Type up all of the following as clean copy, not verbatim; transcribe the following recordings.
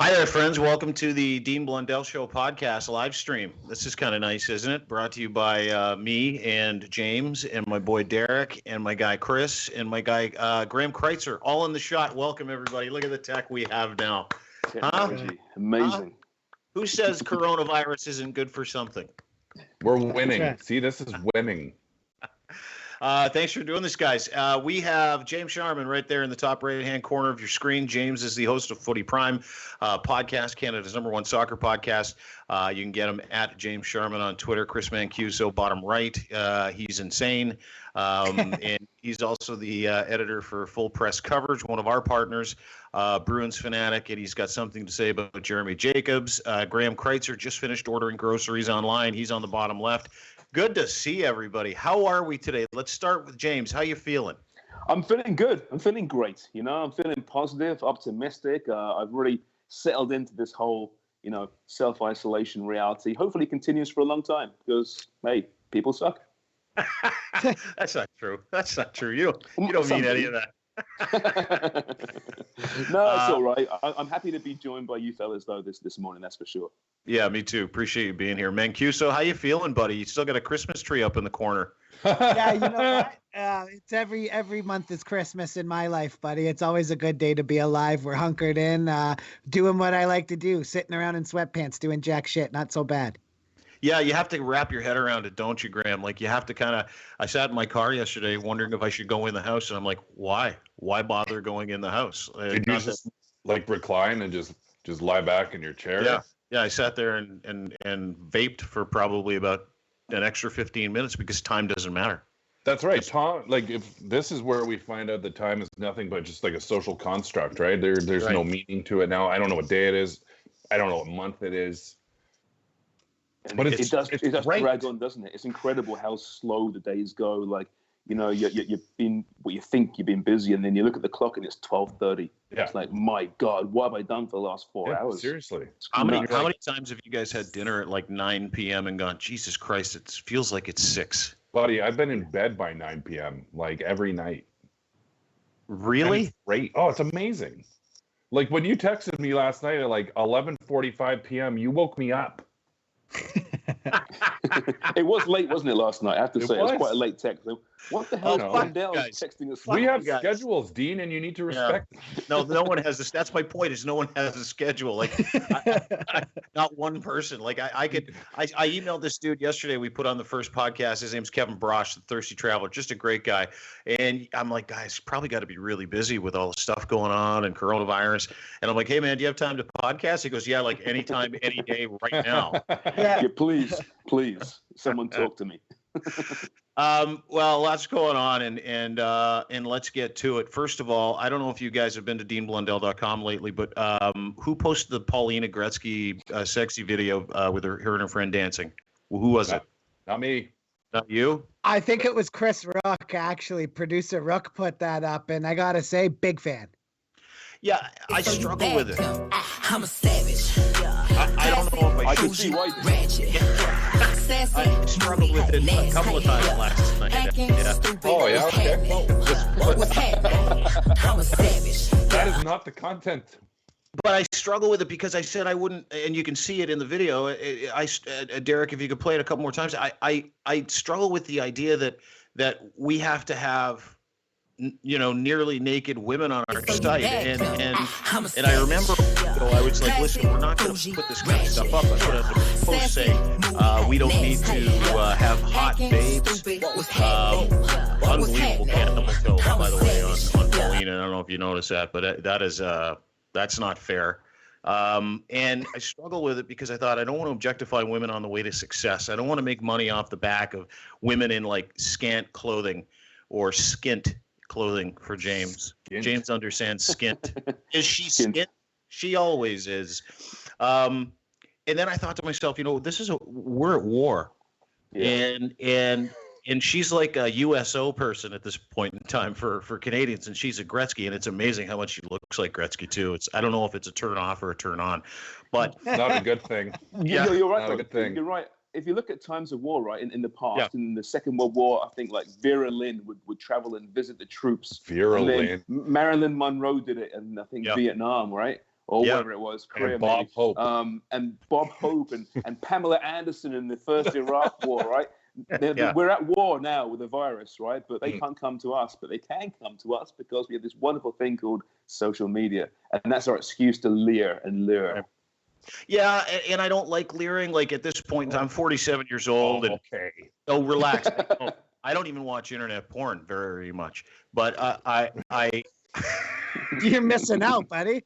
Hi there, friends. Welcome to the Dean Blundell Show podcast live stream. This is kind of nice, isn't it? Brought to you by me and James and my boy Derek and my guy Chris and my guy Graham Kreitzer, all in the shot. Welcome, everybody. Look at the tech we have now. Technology. Amazing. Who says coronavirus isn't good for something? We're winning. See, this is winning. Thanks for doing this, guys. We have James Sharman right there in the top right-hand corner of your screen. James is the host of Footy Prime podcast, Canada's #1 soccer podcast. You can get him at James Sharman on Twitter. Chris Mancuso, bottom right. He's insane. And he's also the editor for Full Press Coverage, one of our partners, Bruins Fanatic, and he's got something to say about Jeremy Jacobs. Graham Kreitzer just finished ordering groceries online. He's on the bottom left. Good to see everybody. How are we today? Let's start with James. How you feeling? I'm feeling good. I'm feeling great. I'm feeling positive, optimistic. I've really settled into this whole, self-isolation reality. Hopefully it continues for a long time because, hey, people suck. That's not true. That's not true. You don't mean any of that. No, it's all right. I'm happy to be joined by you fellas, though, this morning. That's for sure. Yeah, me too. Appreciate you being here. Mancuso, how you feeling, buddy? You still got a Christmas tree up in the corner. Yeah, you know what? It's every month is Christmas in my life, buddy. It's always a good day to be alive. We're hunkered in, doing what I like to do, sitting around in sweatpants, doing jack shit. Not so bad. Yeah, you have to wrap your head around it, don't you, Graham? Like, you have to kind of – I sat in my car yesterday wondering if I should go in the house, and I'm like, why? Why bother going in the house? Did you just, recline and just lie back in your chair? Yeah, I sat there and vaped for probably about an extra 15 minutes because time doesn't matter. That's right. Tom, if this is where we find out that time is nothing but just like a social construct, right? There's right. No meaning to it now. I don't know what day it is. I don't know what month it is. But it does drag on, doesn't it? It's incredible how slow the days go. You've been what you think you've been busy, and then you look at the clock and it's 12:30. Yeah. It's like, my God, what have I done for the last 4 hours? Seriously. How many times have you guys had dinner at like 9 p.m. and gone, Jesus Christ, it feels like it's 6? Buddy, I've been in bed by 9 p.m. like every night. Really? Great. Oh, it's amazing. Like when you texted me last night at like 11:45 p.m., you woke me up. It was late, wasn't it, last night? I have to say, it was quite a late text. What the hell is Blundell texting us? We have schedules, Dean, and you need to respect them. No one has this. That's my point. Is no one has a schedule. Like, not one person. Like, I emailed this dude yesterday. We put on the first podcast. His name's Kevin Brosh, the Thirsty Traveler, just a great guy. And I'm like, guys, probably got to be really busy with all the stuff going on and coronavirus. And I'm like, hey man, do you have time to podcast? He goes, yeah, like anytime, any day, right now. Yeah, please, someone talk to me. Well, lots going on, and let's get to it. First of all, I don't know if you guys have been to deanblundell.com lately, but who posted the Paulina Gretzky sexy video with her and her friend dancing? Well, who was it? Not me. Not you? I think it was Chris Rook, actually. Producer Rook put that up, and I gotta say, big fan. Yeah, I struggle with it. I'm a savage. I don't know if I should see why. I struggled with it a couple of times last night. Yeah. Oh, yeah, okay. I'm a savage. That is not the content. But I struggle with it because I said I wouldn't, and you can see it in the video. Derek, if you could play it a couple more times. I struggle with the idea that we have to have, nearly naked women on our site, and I remember, I was like, listen, we're not going to put this kind of stuff up. I put out a post saying we don't need to have hot babes. Unbelievable camel toe, by the way, on Paulina. I don't know if you noticed that, but that's not fair. And I struggle with it because I thought I don't want to objectify women on the way to success. I don't want to make money off the back of women in like scant clothing or skint clothing for James. Skint. James understands skint. Is she skint? She always is. And then I thought to myself, we're at war. Yeah. And she's like a USO person at this point in time for Canadians, and she's a Gretzky, and it's amazing how much she looks like Gretzky too. I don't know if it's a turn off or a turn on, but not a good thing. Yeah, you're right. Not a good thing. You're right. If you look at times of war, right, in the past, in the Second World War, I think like Vera Lynn would travel and visit the troops. Vera Lynn. Marilyn Monroe did it, and I think Vietnam, right? or whatever it was, Korea, and Bob Hope, and Bob Hope, and Pamela Anderson in the first Iraq War, right? We're at war now with the virus, right? But they can't come to us, but they can come to us because we have this wonderful thing called social media, and that's our excuse to leer and lure. Yeah, and I don't like leering. Like at this point, I'm 47 years old, and so relax. I don't even watch internet porn very much, but I You're missing out, buddy.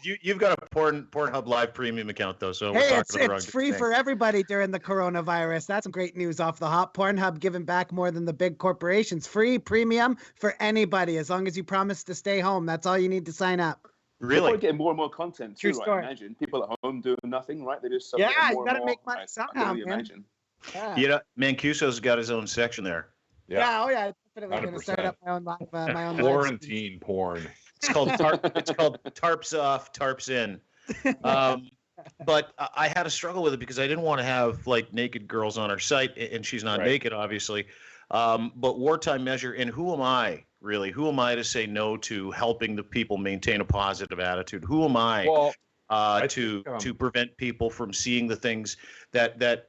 You've got a Pornhub Live premium account though, so hey, it's free for everybody during the coronavirus. That's some great news off the hop. Pornhub giving back more than the big corporations. Free premium for anybody as long as you promise to stay home. That's all you need to sign up. Really? We're getting more and more content too, True right? story. Imagine people at home doing nothing, right? They just you gotta make money somehow, man. Imagine. Yeah. You know, Mancuso's got his own section there. Yeah, definitely going to start up my own live, my own quarantine porn. It's called tarps off, tarps in. But I had a struggle with it because I didn't want to have like naked girls on our site, and she's not naked, obviously. But wartime measure, and who am I really? Who am I to say no to helping the people maintain a positive attitude? Who am I? To prevent people from seeing the things that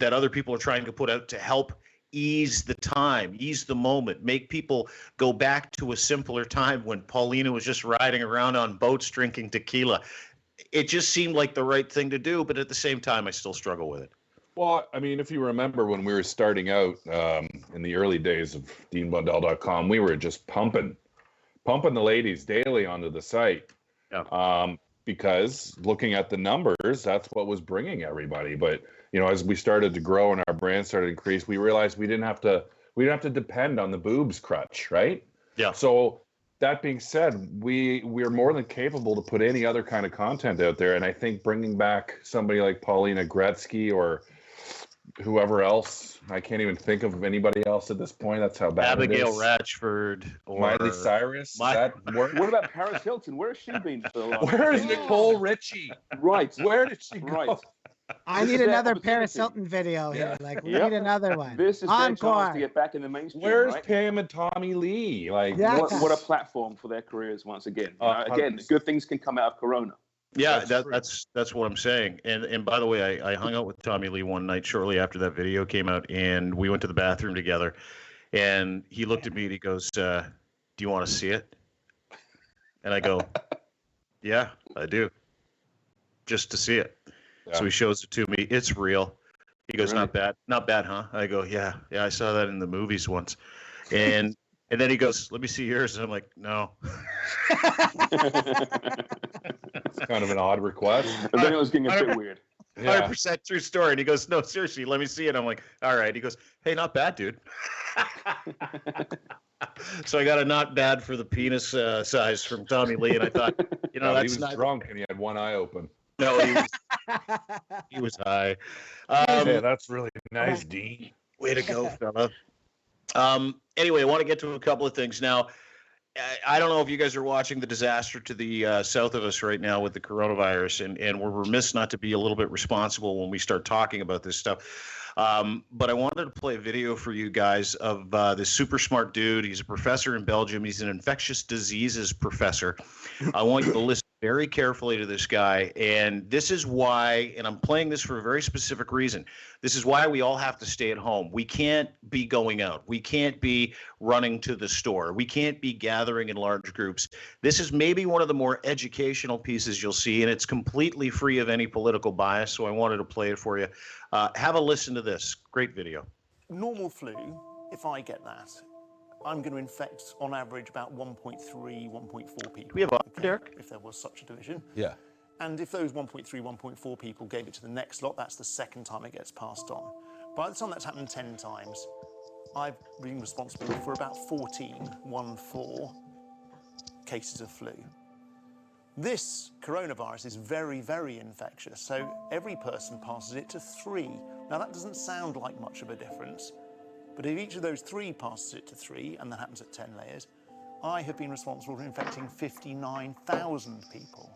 other people are trying to put out to help ease the time, ease the moment, make people go back to a simpler time when Paulina was just riding around on boats drinking tequila. It just seemed like the right thing to do, but at the same time, I still struggle with it. Well, I mean, if you remember when we were starting out in the early days of DeanBlundell.com, we were just pumping the ladies daily onto the site. Yeah. Because looking at the numbers, that's what was bringing everybody. But you know, as we started to grow and our brand started to increase, we realized we didn't have to depend on the boobs crutch, right? Yeah. So that being said, we're more than capable to put any other kind of content out there. And I think bringing back somebody like Paulina Gretzky or whoever else, I can't even think of anybody else at this point. That's how bad Abigail it is. Ratchford or Miley Cyrus. What about Paris Hilton? Where has she been for the last? Where is Nicole Richie? Right. Where did she go? Right. I need another Paris Hilton video here. Like we need another one. This is their chance to get back in the mainstream. Where's Pam and Tommy Lee? Like, what a platform for their careers once again. Again, good things can come out of Corona. Yeah, that's what I'm saying. And by the way, I hung out with Tommy Lee one night shortly after that video came out, and we went to the bathroom together. And he looked at me and he goes, "Do you want to see it?" And I go, "Yeah, I do. Just to see it." Yeah. So he shows it to me. It's real. He goes, "Not bad, huh?" I go, "Yeah, I saw that in the movies once." And then he goes, "Let me see yours." And I'm like, "No." It's kind of an odd request. And then it was getting a bit weird. 100% true story. And he goes, "No, seriously, let me see it." I'm like, "All right." He goes, "Hey, not bad, dude." So I got a not bad for the penis size from Tommy Lee, and I thought, that's he was drunk and he had one eye open. No, he was high. Yeah, that's really nice, Dean. Way to go, fella. Anyway, I want to get to a couple of things now. I don't know if you guys are watching the disaster to the south of us right now with the coronavirus, and we're remiss not to be a little bit responsible when we start talking about this stuff. But I wanted to play a video for you guys of this super smart dude. He's a professor in Belgium. He's an infectious diseases professor. I want you to listen very carefully to this guy. And this is why, and I'm playing this for a very specific reason. This is why we all have to stay at home. We can't be going out. We can't be running to the store. We can't be gathering in large groups. This is maybe one of the more educational pieces you'll see, and it's completely free of any political bias. So I wanted to play it for you. Have a listen to this. Great video. Normal flu, if I get that, I'm going to infect, on average, about 1.3, 1.4 people. Do we have audio, Derek? If there was such a division. Yeah. And if those 1.3, 1.4 people gave it to the next lot, that's the second time it gets passed on. By the time that's happened 10 times, I've been responsible for about 14 cases of flu. This coronavirus is very, very infectious, so every person passes it to 3. Now, that doesn't sound like much of a difference, but if each of those 3 passes it to 3, and that happens at 10 layers, I have been responsible for infecting 59,000 people.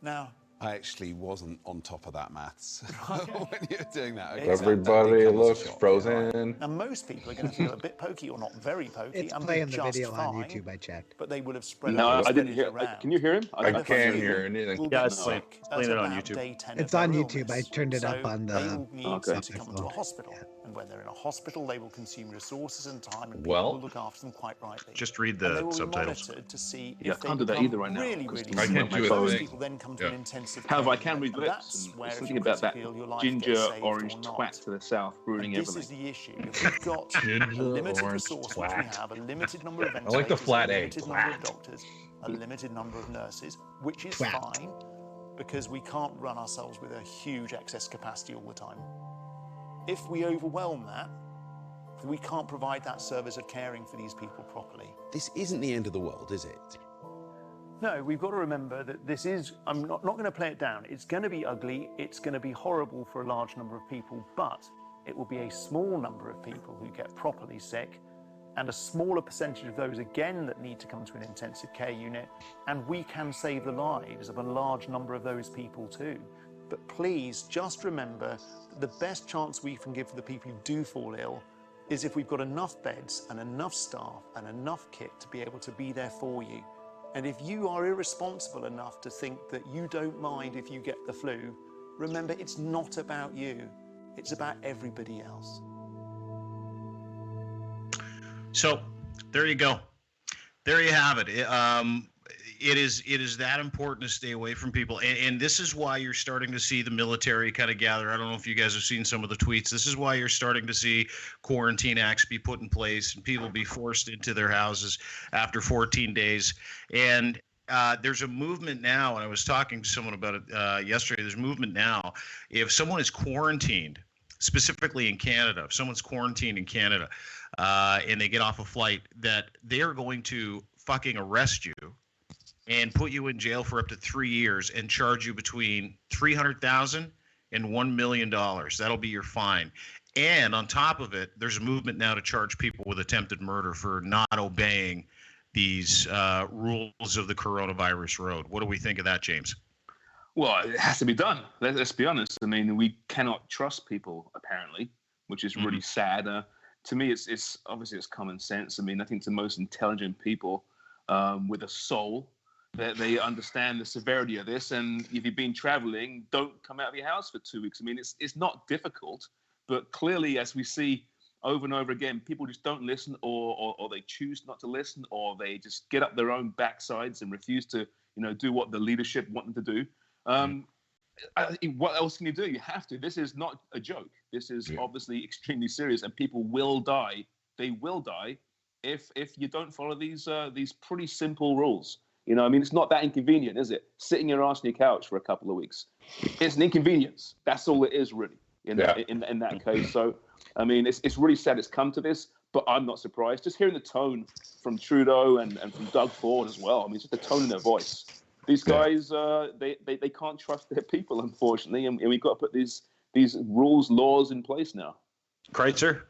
Now, I actually wasn't on top of that maths when you were doing that. Okay, everybody looks frozen. Now, most people are going to feel a bit pokey or not very pokey. It's playing the video on YouTube, I checked. But they would have spread No, it I didn't hear. around. Can you hear him? I can't hear anything. Yeah, it's playing it on YouTube. It's on YouTube. I turned it up on the. They will need to come into a hospital. Yeah. And when they're in a hospital, they will consume resources and time, and people will look after them quite rightly. Just read the subtitles. To see I can't do that either right now. Really, really I can't do those it. people then come to an intensive However, I care can read unit, and lips. that's where And if thinking you're about that critical, your life ginger gets saved orange or not. twat to the south ruining This everything. is the issue. If we've got a limited resource, which we have, a limited number of ventilators, I like the flat a A. limited number of doctors, a limited number of nurses, which is fine, because we can't run ourselves with a huge excess capacity all the time. If we overwhelm that, we can't provide that service of caring for these people properly. This isn't the end of the world, is it? No, we've got to remember that this is, I'm not going to play it down. It's going to be ugly, it's going to be horrible for a large number of people, but it will be a small number of people who get properly sick, and a smaller percentage of those again that need to come to an intensive care unit, and we can save the lives of a large number of those people too. But please just remember that the best chance we can give for the people who do fall ill is if we've got enough beds and enough staff and enough kit to be able to be there for you. And if you are irresponsible enough to think that you don't mind if you get the flu, remember it's not about you, it's about everybody else. So there you go. There you have it. It is that important to stay away from people. And this is why you're starting to see the military kind of gather. I don't know if you guys have seen some of the tweets. This is why you're starting to see quarantine acts be put in place and people be forced into their houses after 14 days. And there's a movement now, and I was talking to someone about it yesterday. There's a movement now. If someone is quarantined, specifically in Canada, if someone's quarantined in Canada and they get off a flight, that they are going to fucking arrest you and put you in jail for up to 3 years and charge you between $300,000 and $1 million. That'll be your fine. And on top of it, there's a movement now to charge people with attempted murder for not obeying these rules of the coronavirus road. What do we think of that, James? Well, it has to be done. Let's be honest. I mean, we cannot trust people, apparently, which is really sad. To me, it's obviously it's common sense. I mean, I think the most intelligent people with a soul, that they understand the severity of this, and if you've been traveling, don't come out of your house for 2 weeks. I mean, it's not difficult, but clearly, as we see over and over again, people just don't listen, or they choose not to listen, or they just get up their own backsides and refuse to, do what the leadership want them to do. What else can you do? You have to. This is not a joke. This is obviously extremely serious, and people will die. They will die if you don't follow these pretty simple rules. I mean, it's not that inconvenient, is it? Sitting your ass on your couch for a couple of weeks. It's an inconvenience. That's all it is, really, in that case. So, I mean, it's really sad it's come to this, but I'm not surprised. Just hearing the tone from Trudeau and from Doug Ford as well. I mean, it's just the tone in their voice. These guys, they can't trust their people, unfortunately, and we've got to put these rules, laws in place now. Kreitzer?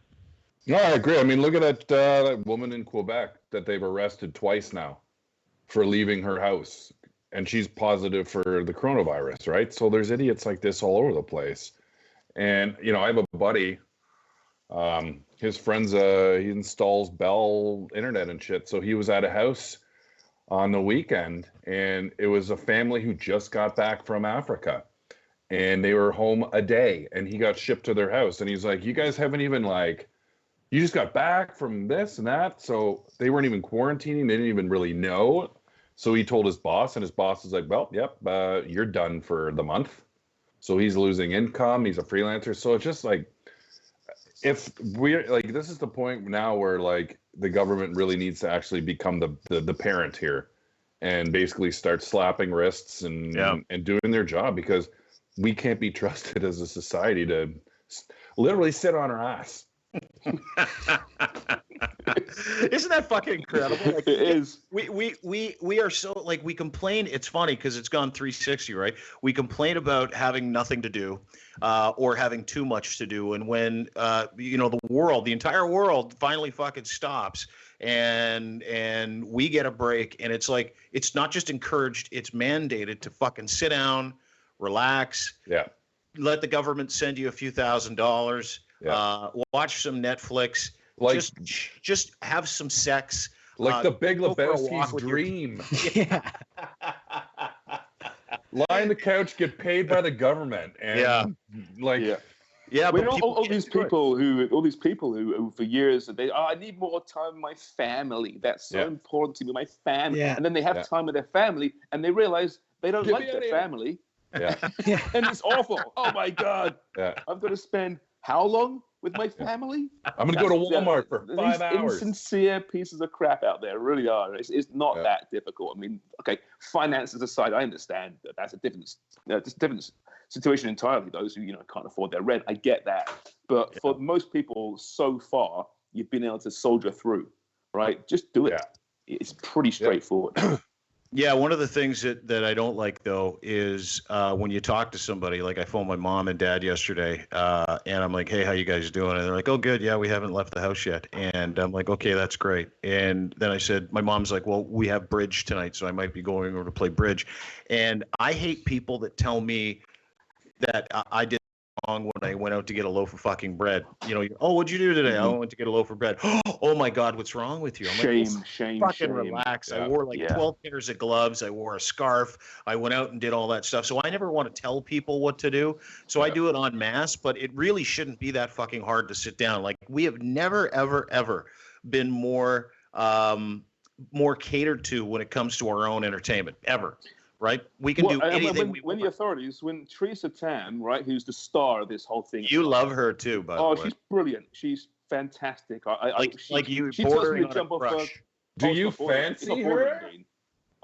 No, I agree. I mean, look at that woman in Quebec that they've arrested twice now for leaving her house, and she's positive for the coronavirus, right? So there's idiots like this all over the place. And, I have a buddy, his friend's, he installs Bell internet and shit. So he was at a house on the weekend, and it was a family who just got back from Africa, and they were home a day, and he got shipped to their house. And he's like, you guys haven't even you just got back from this and that. So they weren't even quarantining. They didn't even really know. So he told his boss, and his boss is like, well, yep, you're done for the month. So he's losing income. He's a freelancer. So it's just like, if we're this is the point now where the government really needs to actually become the parent here and basically start slapping wrists and doing their job, because we can't be trusted as a society to literally sit on our ass. Isn't that fucking incredible? It is. We are so we complain. It's funny because it's gone 360, right? We complain about having nothing to do, or having too much to do, and when the entire world finally fucking stops, and we get a break, and it's not just encouraged, it's mandated to fucking sit down, relax. Yeah. Let the government send you a few $1,000s. Yeah. Watch some Netflix. Like, just have some sex. Like the Big Lebowski's dream. Yeah. Lie on the couch, get paid by the government, and Yeah, but all these people who for years I need more time with my family. That's so important to me, my family. Yeah. And then they have time with their family, and they realize they don't like their family. Yeah. And it's awful. Oh my God. Yeah. I'm going to spend how long with my family? I'm going to go to Walmart for 5 hours. These insincere pieces of crap out there really are. It's not that difficult. I mean, okay, finances aside, I understand that that's a different situation entirely. Those who can't afford their rent, I get that. But for most people, so far, you've been able to soldier through, right? Just do it. Yeah. It's pretty straightforward. Yeah, one of the things that I don't like, though, is when you talk to somebody, like I phoned my mom and dad yesterday, and I'm like, hey, how you guys doing? And they're like, oh, good. Yeah, we haven't left the house yet. And I'm like, okay, that's great. And then I said, my mom's like, well, we have bridge tonight, so I might be going over to play bridge. And I hate people that tell me that I did wrong when I went out to get a loaf of fucking bread. Oh, what'd you do today? I went to get a loaf of bread. Oh my God, what's wrong with you? I'm shame. Fucking relax. Yeah. I wore 12 pairs of gloves. I wore a scarf. I went out and did all that stuff. So I never want to tell people what to do. So I do it en masse, but it really shouldn't be that fucking hard to sit down. Like, we have never, ever, ever been more catered to when it comes to our own entertainment, ever. Right? We can do anything we want. When Teresa Tam, right, who's the star of this whole thing. You love her too, by the way. Oh, she's brilliant. She's fantastic. She tells me to jump off. Do you fancy her?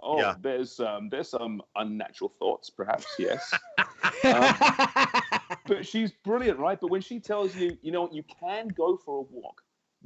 Oh, yeah. There's some unnatural thoughts, perhaps, yes. But she's brilliant, right? But when she tells you, you can go for a walk,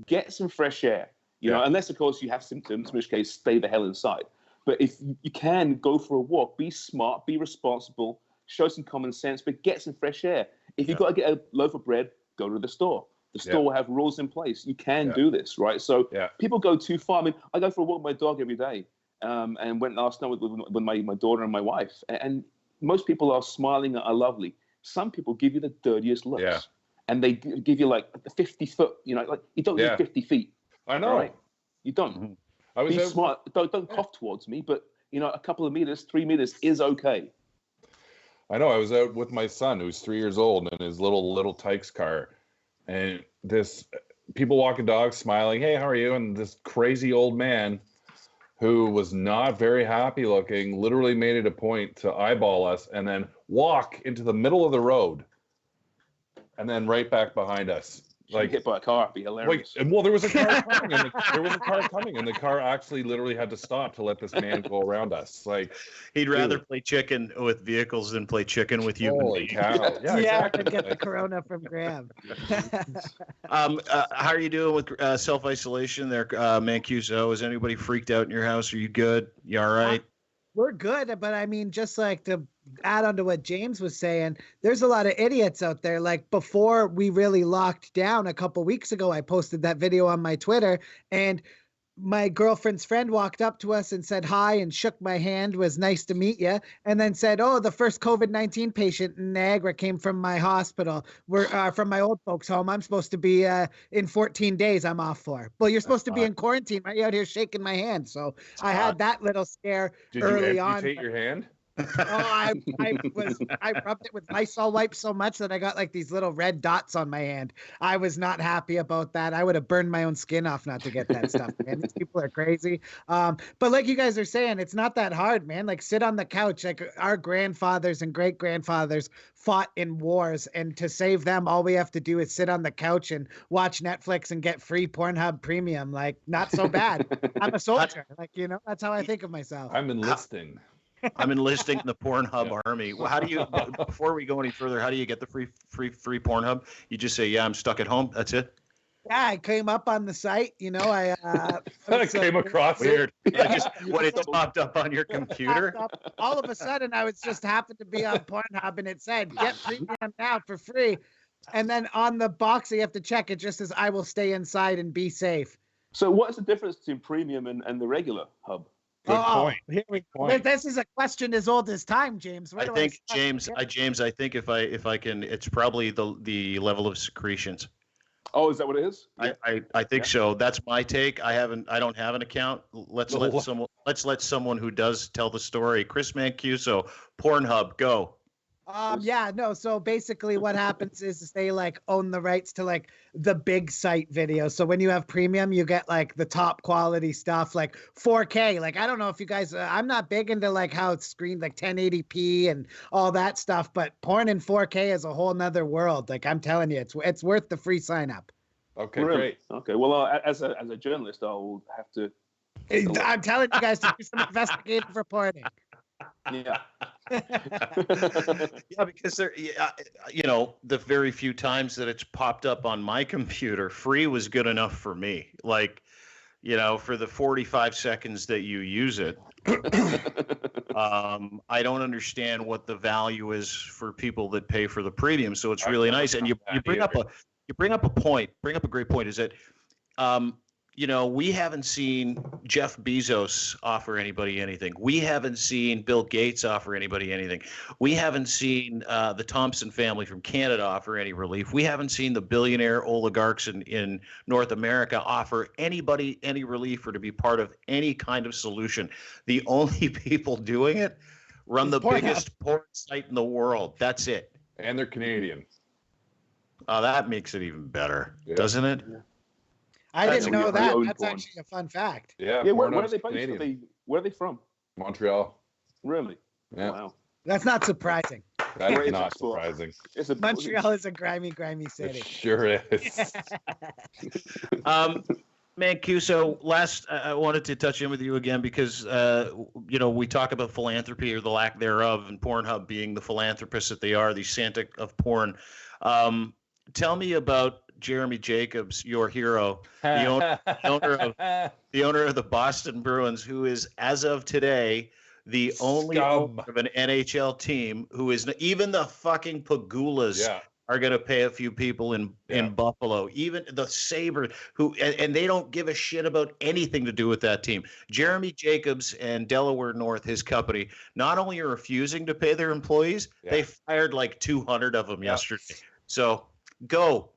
get some fresh air, unless, of course, you have symptoms, in which case, stay the hell inside. But if you can go for a walk, be smart, be responsible, show some common sense, but get some fresh air. If you've got to get a loaf of bread, go to the store. The store will have rules in place. You can do this, right? So people go too far. I mean, I go for a walk with my dog every day, and went last night with my daughter and my wife. And most people are smiling and are lovely. Some people give you the dirtiest looks, and they give you like 50 foot. You don't need 50 feet. I know. Right? You don't. Mm-hmm. Be smart. Don't cough towards me, but a couple of meters, 3 meters is okay. I know. I was out with my son, who's 3 years old, in his little Tykes car, and people walking dogs, smiling, "Hey, how are you?" And this crazy old man, who was not very happy looking, literally made it a point to eyeball us and then walk into the middle of the road, and then right back behind us. Like hit by a car, be hilarious. Well, there was a car coming, and the car actually literally had to stop to let this man go around us. Like, he'd rather play chicken with vehicles than play chicken with you. Holy cow! Yeah, exactly. Get the corona from Graham. How are you doing with self-isolation there, Mancuso? Is anybody freaked out in your house? Are you good? You all right? We're good, but I mean, just like to add on to what James was saying, there's a lot of idiots out there. Like, before we really locked down a couple weeks ago, I posted that video on my Twitter, and my girlfriend's friend walked up to us and said hi and shook my hand, was nice to meet you, and then said, oh, the first COVID-19 patient in Niagara came from my hospital. We're from my old folks' home. I'm supposed to be in 14 days I'm off for. Well, you're supposed to be in quarantine, right? You're out here shaking my hand. So I had that little scare early on. Did you amputate your hand? I rubbed it with Lysol wipes so much that I got like these little red dots on my hand. I was not happy about that. I would have burned my own skin off not to get that stuff, man. These people are crazy. But like you guys are saying, it's not that hard, man. Like, sit on the couch. Like, our grandfathers and great grandfathers fought in wars, and to save them, all we have to do is sit on the couch and watch Netflix and get free Pornhub Premium. Like, not so bad. I'm a soldier. Like, that's how I think of myself. I'm enlisting. I'm enlisting in the Pornhub army. Well, how do you, before we go any further, how do you get the free Pornhub? You just say, yeah, I'm stuck at home. That's it. Yeah, I came up on the site. I came across weird. It popped up on your computer. All of a sudden, I was just happened to be on Pornhub, and it said, get premium now for free. And then on the box, you have to check, it just says, I will stay inside and be safe. So what's the difference between premium and the regular hub? Good point. Here we go. This is a question as old as time, James. I think James, I think if I can, it's probably the level of secretions. Oh, is that what it is? I think so. That's my take. I don't have an account. Let's let someone who does tell the story. Chris Mancuso, Pornhub, go. So basically what happens is they like own the rights to like the big site videos. So when you have premium, you get like the top quality stuff, like 4K. Like, I don't know if you guys, I'm not big into like how it's screened like 1080p and all that stuff, but porn in 4K is a whole nother world. Like, I'm telling you, it's worth the free sign up. Okay, great. Okay, well, as a journalist, I'll have to. I'm telling you guys to do some investigative reporting. Yeah. Yeah, because the very few times that it's popped up on my computer, free was good enough for me. Like, for the 45 seconds that you use it, I don't understand what the value is for people that pay for the premium. So it's really nice. And you bring up a great point, is that we haven't seen Jeff Bezos offer anybody anything. We haven't seen Bill Gates offer anybody anything. We haven't seen the Thompson family from Canada offer any relief. We haven't seen the billionaire oligarchs in North America offer anybody any relief or to be part of any kind of solution. The only people doing it run the biggest porn site in the world. That's it. And they're Canadian. Oh, that makes it even better, doesn't it? Yeah. I didn't know that. That's actually a fun fact. Yeah. Where are they based? Where are they from? Montreal. Really? Yeah. Wow. That's not surprising. That is not surprising. Montreal is a grimy city. It sure is. Mancuso, last I wanted to touch in with you again because we talk about philanthropy or the lack thereof, and Pornhub being the philanthropists that they are, the Santa of porn. Tell me about Jeremy Jacobs, your hero, the owner of the Boston Bruins, who is, as of today, the only owner of an NHL team who is even the fucking Pagulas are going to pay a few people in Buffalo, even the Sabres, and they don't give a shit about anything to do with that team. Jeremy Jacobs and Delaware North, his company, not only are refusing to pay their employees, they fired like 200 of them yesterday. So go.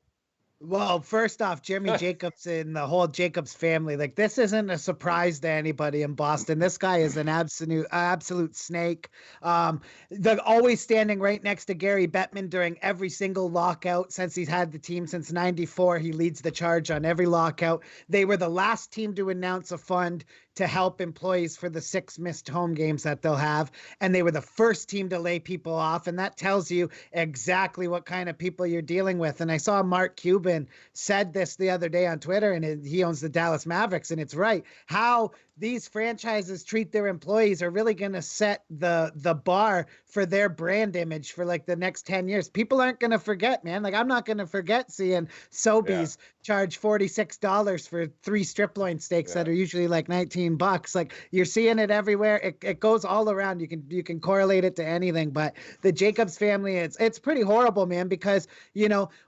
Well, first off, Jeremy Jacobs and the whole Jacobs family, like, this isn't a surprise to anybody in Boston. This guy is an absolute snake. They're always standing right next to Gary Bettman during every single lockout since he's had the team since '94. He leads the charge on every lockout. They were the last team to announce a fund to help employees for the 6 missed home games that they'll have. And they were the first team to lay people off. And that tells you exactly what kind of people you're dealing with. And I saw Mark Cuban said this the other day on Twitter, and he owns the Dallas Mavericks. And it's right. How these franchises treat their employees are really going to set the bar for their brand image for like the next 10 years. People aren't going to forget, man. Like, I'm not going to forget seeing Sobeys charge $46 for 3 strip loin steaks that are usually like $19. Like, you're seeing it everywhere. It goes all around. You can correlate it to anything, but the Jacobs family, it's pretty horrible, man, because,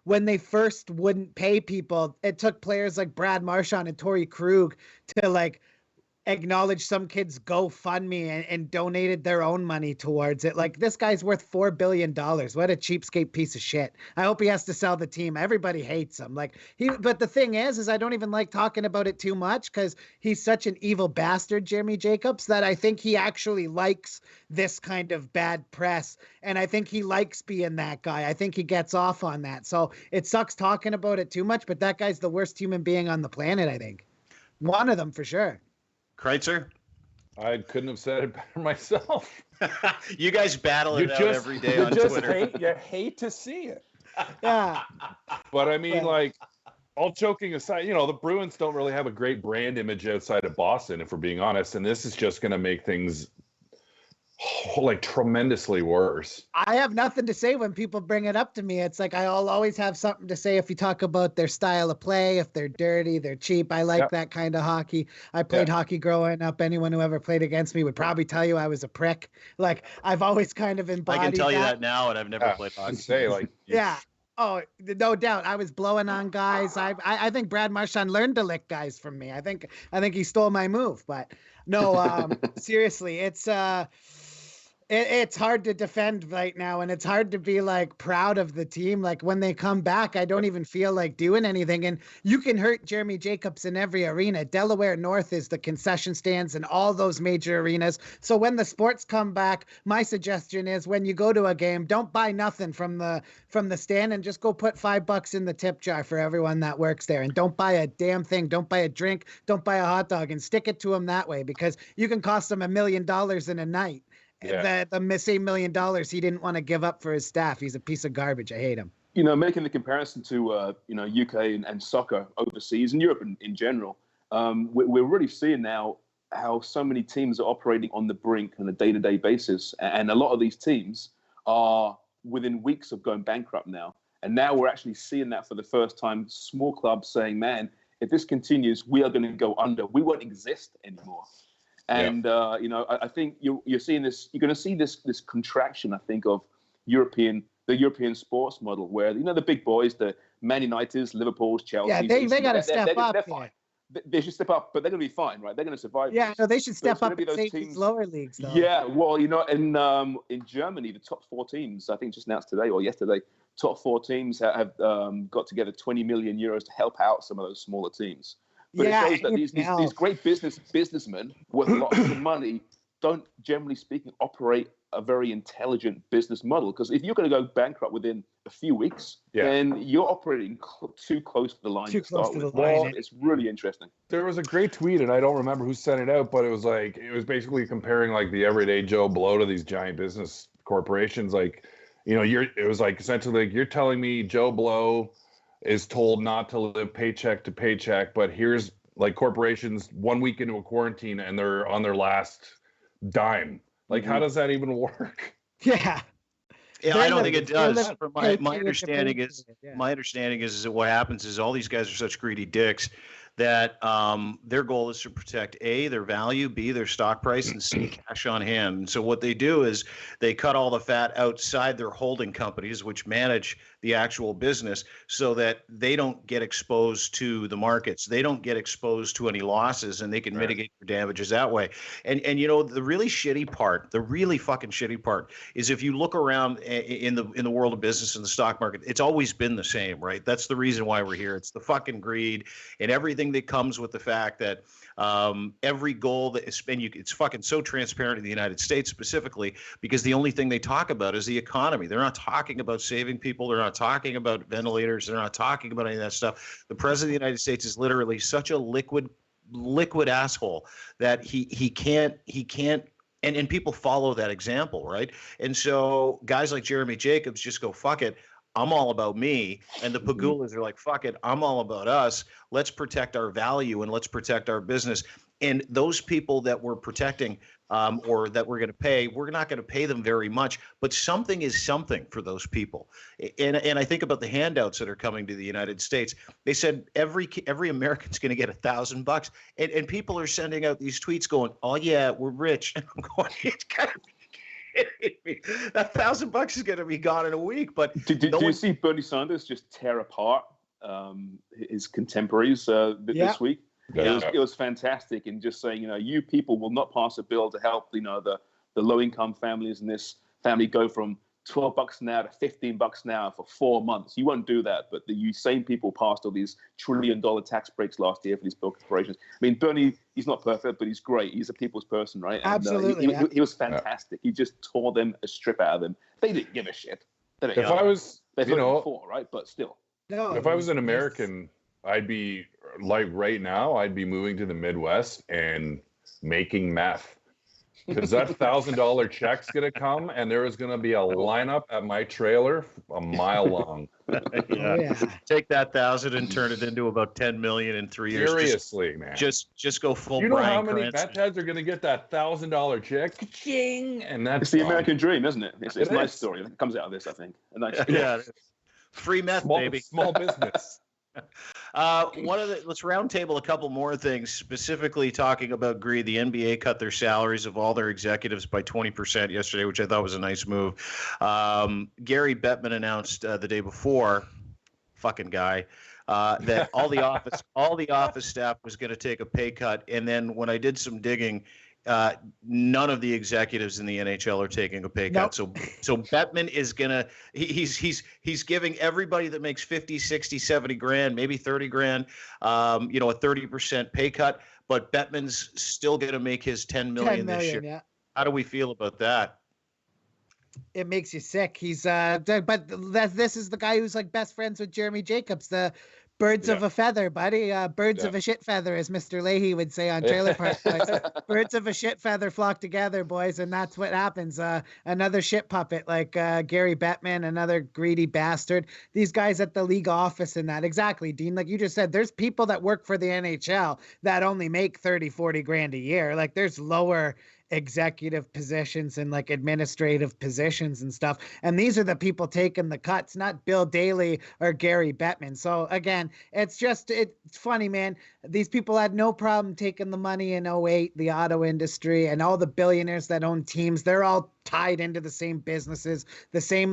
when they first wouldn't pay people, it took players like Brad Marchand and Torrey Krug to like acknowledge some kids GoFundMe and donated their own money towards it. Like, this guy's worth $4 billion. What a cheapskate piece of shit. I hope he has to sell the team. Everybody hates him. But the thing is I don't even like talking about it too much because he's such an evil bastard, Jeremy Jacobs, that I think he actually likes this kind of bad press. And I think he likes being that guy. I think he gets off on that. So it sucks talking about it too much, but that guy's the worst human being on the planet, I think. One of them for sure. Kreitzer? I couldn't have said it better myself. You guys battle it out every day on Twitter. You hate to see it. Yeah. But I mean, like, all joking aside, the Bruins don't really have a great brand image outside of Boston, if we're being honest. And this is just going to make things like tremendously worse. I have nothing to say when people bring it up to me. It's like I'll always have something to say if you talk about their style of play, if they're dirty, they're cheap. I like that kind of hockey. I played hockey growing up. Anyone who ever played against me would probably tell you I was a prick. Like, I've always kind of embodied I can tell you that now, and I've never played hockey. Say, like, Oh, no doubt. I was blowing on guys. I think Brad Marchand learned to lick guys from me. I think he stole my move. But no, seriously, it's hard to defend right now, and it's hard to be like proud of the team. Like when they come back, I don't even feel like doing anything. And you can hurt Jeremy Jacobs in every arena. Delaware North is the concession stands and all those major arenas. So when the sports come back, my suggestion is when you go to a game, don't buy nothing from the stand and just go put $5 in the tip jar for everyone that works there. And don't buy a damn thing. Don't buy a drink. Don't buy a hot dog, and stick it to them that way, because you can cost them $1 million in a night. Yeah. The same $1 million he didn't want to give up for his staff. He's a piece of garbage. I hate him. Making the comparison to UK and soccer overseas and Europe in general, we're really seeing now how so many teams are operating on the brink on a day-to-day basis, and a lot of these teams are within weeks of going bankrupt now. And now we're actually seeing that for the first time. Small clubs saying, "Man, if this continues, we are going to go under. We won't exist anymore." And I think you're seeing this. You're going to see this contraction, I think, of the European sports model, where the big boys, the Man Uniteds, Liverpool's, Chelsea. Yeah, they got to step up. They're fine. They should step up, but they're going to be fine, right? They're going to survive. Yeah, no, they should step up and save these lower leagues, though. Yeah, well, in Germany, the top 4 teams, I think just announced today or yesterday, top 4 teams have got together 20 million euros to help out some of those smaller teams. But it shows that these great businessmen with lots of money don't, generally speaking, operate a very intelligent business model. Because if you're going to go bankrupt within a few weeks, then you're operating too close to the line to start with. Well, it's really interesting. There was a great tweet, and I don't remember who sent it out, but it was basically comparing like the everyday Joe Blow to these giant business corporations. Like, it was like essentially like, you're telling me Joe Blow is told not to live paycheck to paycheck, but here's like corporations 1 week into a quarantine and they're on their last dime. Like, how does that even work? Yeah. Yeah, I don't think it does. My understanding is that what happens is all these guys are such greedy dicks that their goal is to protect A, their value, B, their stock price, and C, cash on hand. And so what they do is they cut all the fat outside their holding companies, which manage the actual business, so that they don't get exposed to the markets. They don't get exposed to any losses, and they can mitigate their damages that way. And the really shitty part, the really fucking shitty part, is if you look around in the world of business and the stock market, it's always been the same, right? That's the reason why we're here. It's the fucking greed and everything that comes with the fact that every goal that is spent, it's fucking so transparent in the United States specifically, because the only thing they talk about is the economy. They're not talking about saving people. They're not talking about ventilators. They're not talking about any of that stuff. The president of the United States is literally such a liquid asshole that he can't and people follow that example, right? And so guys like Jeremy Jacobs just go, fuck it, I'm all about me. And the Pagulas are like, fuck it, I'm all about us. Let's protect our value and let's protect our business. And those people that we're protecting or that we're going to pay, we're not going to pay them very much, but something is something for those people. And I think about the handouts that are coming to the United States. They said every American's going to get $1,000, and people are sending out these tweets going, "Oh yeah, we're rich." And I'm going, it's gotta be that $1,000 is going to be gone in a week. But did you see Bernie Sanders just tear apart his contemporaries this week? Yeah. It was fantastic, in just saying, you people will not pass a bill to help, the low-income families in this family go from $12 an hour to $15 an hour for 4 months. You won't do that. But the same people passed all these $1 trillion tax breaks last year for these corporations. I mean, Bernie, he's not perfect, but he's great. He's a people's person, right? And, absolutely. He was fantastic. He just tore them a strip out of them. They didn't give a shit. If I was, before, right? But still. No, if I was an American, I'd be like right now, I'd be moving to the Midwest and making meth, because that $1,000 check's gonna come, and there is gonna be a lineup at my trailer a mile long. Yeah. Take that 1,000 and turn it into about 10 million in 3 years. Seriously, man. Just go full. You know Bryan how many Cranston. meth heads are gonna get that $1,000 check? Ka-ching! And that's the American dream, isn't it? It's a nice story. It comes out of this, I think. A nice story. Yeah. Free meth, baby. Small business. Let's roundtable a couple more things, specifically talking about greed. The NBA cut their salaries of all their executives by 20% yesterday, which I thought was a nice move. Gary Bettman announced the day before, fucking guy, that all the office staff was going to take a pay cut. And then when I did some digging, none of the executives in the NHL are taking a pay cut. So Bettman is gonna he's giving everybody that makes 50, 60, 70 grand, maybe 30 grand, a 30% pay cut. But Bettman's still gonna make his 10 million this year. Yeah. How do we feel about that? It makes you sick. He's but this is the guy who's like best friends with Jeremy Jacobs, the birds of a feather, buddy. Birds of a shit feather, as Mr. Leahy would say on Trailer Park Boys. Birds of a shit feather flock together, boys, and that's what happens. Another shit puppet like Gary Bettman, another greedy bastard. These guys at the league office and that. Exactly, Dean. Like you just said, there's people that work for the NHL that only make 30, 40 grand a year. Like there's lower executive positions and like administrative positions and stuff. And these are the people taking the cuts, not Bill Daly or Gary Bettman. So again, it's funny, man. These people had no problem taking the money in 2008, the auto industry and all the billionaires that own teams. They're all tied into the same businesses, the same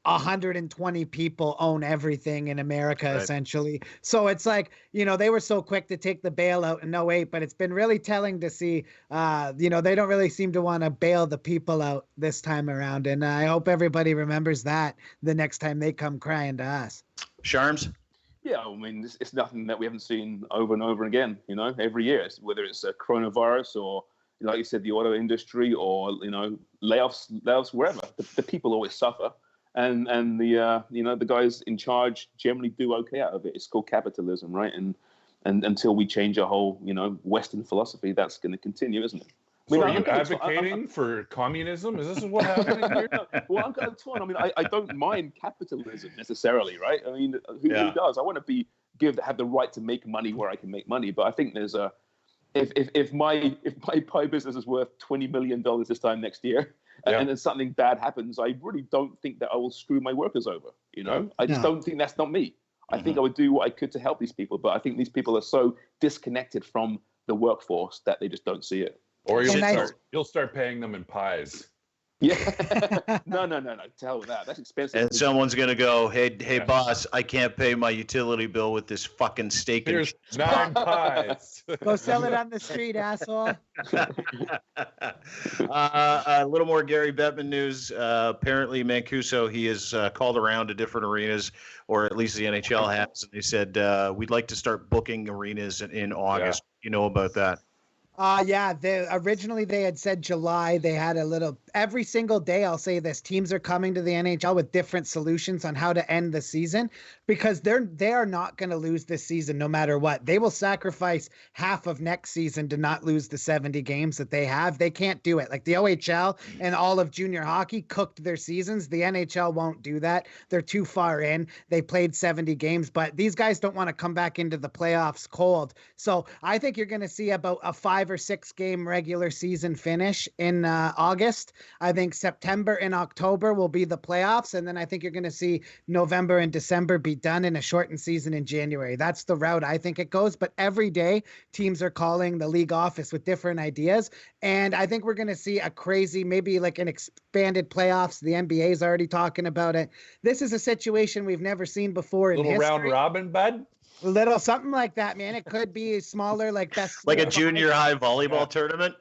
120 people own everything in America, right, essentially. So it's like, they were so quick to take the bailout in 2008, but it's been really telling to see, they don't really seem to want to bail the people out this time around. And I hope everybody remembers that the next time they come crying to us. Sharms? Yeah, I mean, it's nothing that we haven't seen over and over again, every year, whether it's a coronavirus or, like you said, the auto industry or, layoffs wherever. The people always suffer. And the guys in charge generally do okay out of it. It's called capitalism, right? And until we change our whole, Western philosophy, that's going to continue, isn't it? So are you advocating for communism? Is this what's happening here? Well, I'm kind of torn. I mean, I don't mind capitalism necessarily, right? I mean, who does? I want to have the right to make money where I can make money. But I think there's if my pie business is worth $20 million this time next year, and then something bad happens, I really don't think that I will screw my workers over. I just don't think that's not me. I think I would do what I could to help these people, but I think these people are so disconnected from the workforce that they just don't see it. Or you'll start paying them in pies. Yeah. No. To hell with that. That's expensive. And someone's going to go, hey, boss, I can't pay my utility bill with this fucking steak. Here's 9 pies. Go sell it on the street, asshole. A little more Gary Bettman news. Apparently, Mancuso, he has called around to different arenas, or at least the NHL has, and they said, we'd like to start booking arenas in August. You know about that? Originally they had said July. They had every single day, I'll say this, teams are coming to the NHL with different solutions on how to end the season, because they are not going to lose this season no matter what. They will sacrifice half of next season to not lose the 70 games that they have. They can't do it. Like the OHL and all of junior hockey cooked their seasons. The NHL won't do that. They're too far in. They played 70 games, but these guys don't want to come back into the playoffs cold. So I think you're going to see about a 5 or 6 game regular season finish in August. I think September and October will be the playoffs. And then I think you're going to see November and December be done in a shortened season in January. That's the route I think it goes. But every day teams are calling the league office with different ideas. And I think we're going to see a crazy, maybe like an expanded playoffs. The NBA is already talking about it. This is a situation we've never seen before in history. Round robin, bud? Little something like that, man. It could be smaller, like best. Like a junior high volleyball tournament?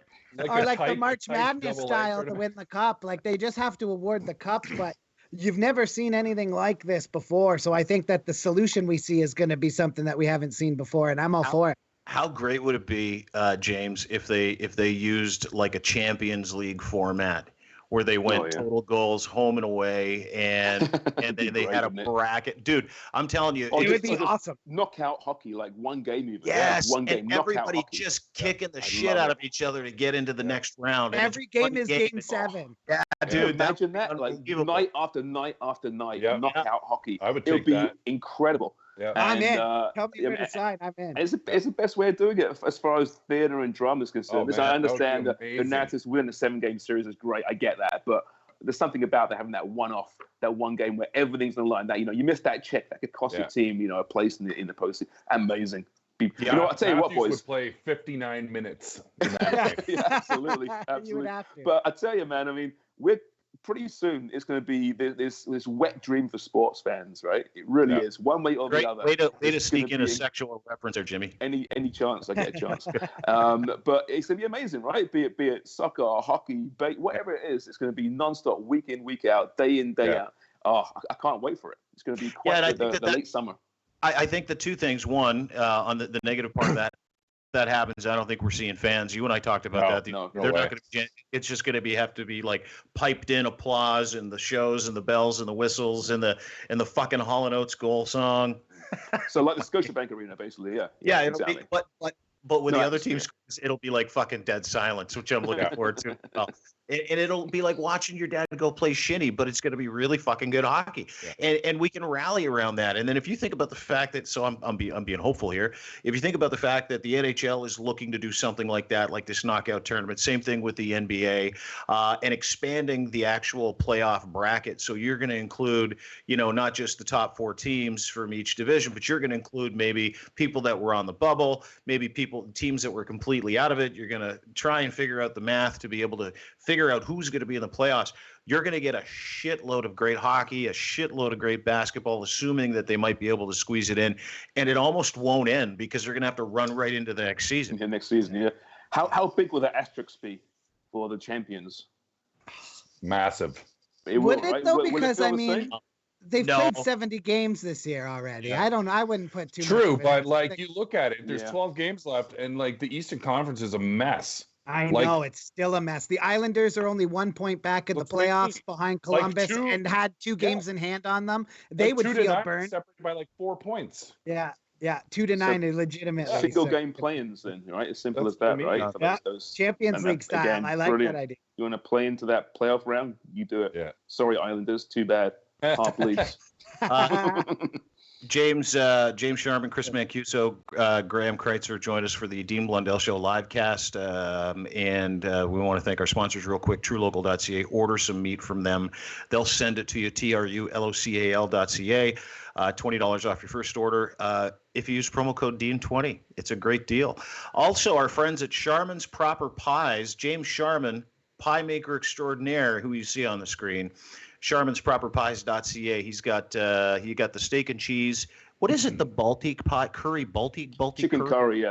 Or like the March Madness style to win the cup. Like they just have to award the cups, but you've never seen anything like this before. So I think that the solution we see is going to be something that we haven't seen before, and I'm all for it. How great would it be, James, if they used like a Champions League format, where they went total goals home and away, and they had a bracket. Dude, I'm telling you, it would be awesome. Knockout hocky, like one game even. Yes, one game. And everybody just kicking the shit out of each other to get into the next round. Every game is game 7. Yeah, dude. Imagine that, like night after night after night, knockout hockey. I would take that. It would be incredible. Yeah. I'm in. Tell me where to sign. I'm in. It's the best way of doing it as far as theater and drama is concerned. I understand that the narratives within the 7-game series is great. I get that. But there's something about having that one-off, that one game where everything's on the line. That you miss that check that could cost your team, a place in the postseason. Amazing. You know what? I'll tell you what, boys. Would play 59 minutes in that game. Absolutely. You would have to. But I tell you, man, I mean, we're pretty soon. It's going to be this wet dream for sports fans, right? It really is. One way or the other. Way to sneak in a sexual reference there, Jimmy. Any chance I get a chance. But it's going to be amazing, right? Be it soccer, or hockey, whatever it is, it's going to be nonstop, week in, week out, day in, day out. Oh, I can't wait for it. It's going to be quite the late summer. I think the two things. One, on the negative part of that happens, I don't think we're seeing fans. You and I talked about that. They're not going to. It's just going to have to be like piped in applause and the shows and the bells and the whistles and the fucking Hall & Oates goal song. So like the Scotiabank Arena, basically. Yeah, exactly. It'll be, but with the other teams, it'll be like fucking dead silence, which I'm looking forward to. Well, and it'll be like watching your dad go play shinny, but it's going to be really fucking good hockey, and we can rally around that. And then if you think about the fact that, so I'm being hopeful here. If you think about the fact that the NHL is looking to do something like that, like this knockout tournament, same thing with the NBA, and expanding the actual playoff bracket. So you're going to include, not just the top 4 teams from each division, but you're going to include maybe people that were on the bubble, maybe teams that were completely out of it. You're going to try and figure out the math to be able to figure out who's going to be in the playoffs. You're going to get a shitload of great hockey, a shitload of great basketball, assuming that they might be able to squeeze it in. And it almost won't end because they're going to have to run right into the next season. The next season, yeah. How big will the asterisk be for the champions? Massive. It would it, right? though? Will because, I mean, they've played 70 games this year already. Yeah. I wouldn't put too much. True, but like you look at it, there's 12 games left, and like the Eastern Conference is a mess. I know, it's still a mess. The Islanders are only 1 point back in the playoffs behind Columbus and had 2 games in hand on them. They would feel burned. Separated by like 4 points. Yeah, 2-9 legitimately. Single game play-ins then, right? As simple as that, right? Yeah. Champions League style. Again, I like that idea. You want to play into that playoff round? You do it. Yeah. Sorry, Islanders. Too bad. Half leagues. James Sharman, Chris Mancuso, Graham Kreitzer joined us for the Dean Blundell Show livecast. And we want to thank our sponsors real quick, truelocal.ca. Order some meat from them. They'll send it to you, trulocal.ca. $20 off your first order. If you use promo code DEAN20, it's a great deal. Also, our friends at Sharman's Proper Pies, James Sharman, pie maker extraordinaire, who you see on the screen. Sharman'sProperPies.ca. He's got the steak and cheese. What is it? The Baltic pie curry, Baltic chicken curry,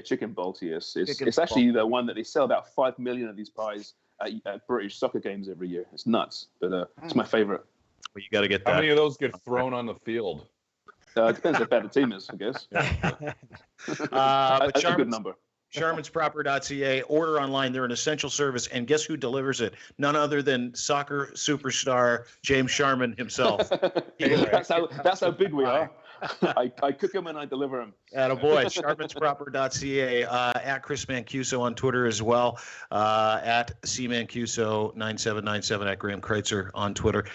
chicken Balti. It's actually the one that they sell about 5 million of these pies at British soccer games every year. It's nuts, but it's my favorite. Well, you got to get that. How many of those get thrown on the field? It depends how bad the team is, I guess. But a good number. Sharman'sProper.ca. Order online. They're an essential service. And guess who delivers it? None other than soccer superstar James Sharman himself. That's how big we are. I cook them and I deliver them. Attaboy. Sharman'sProper.ca. At Chris Mancuso on Twitter as well. At CMancuso9797 at Graham Kreitzer on Twitter.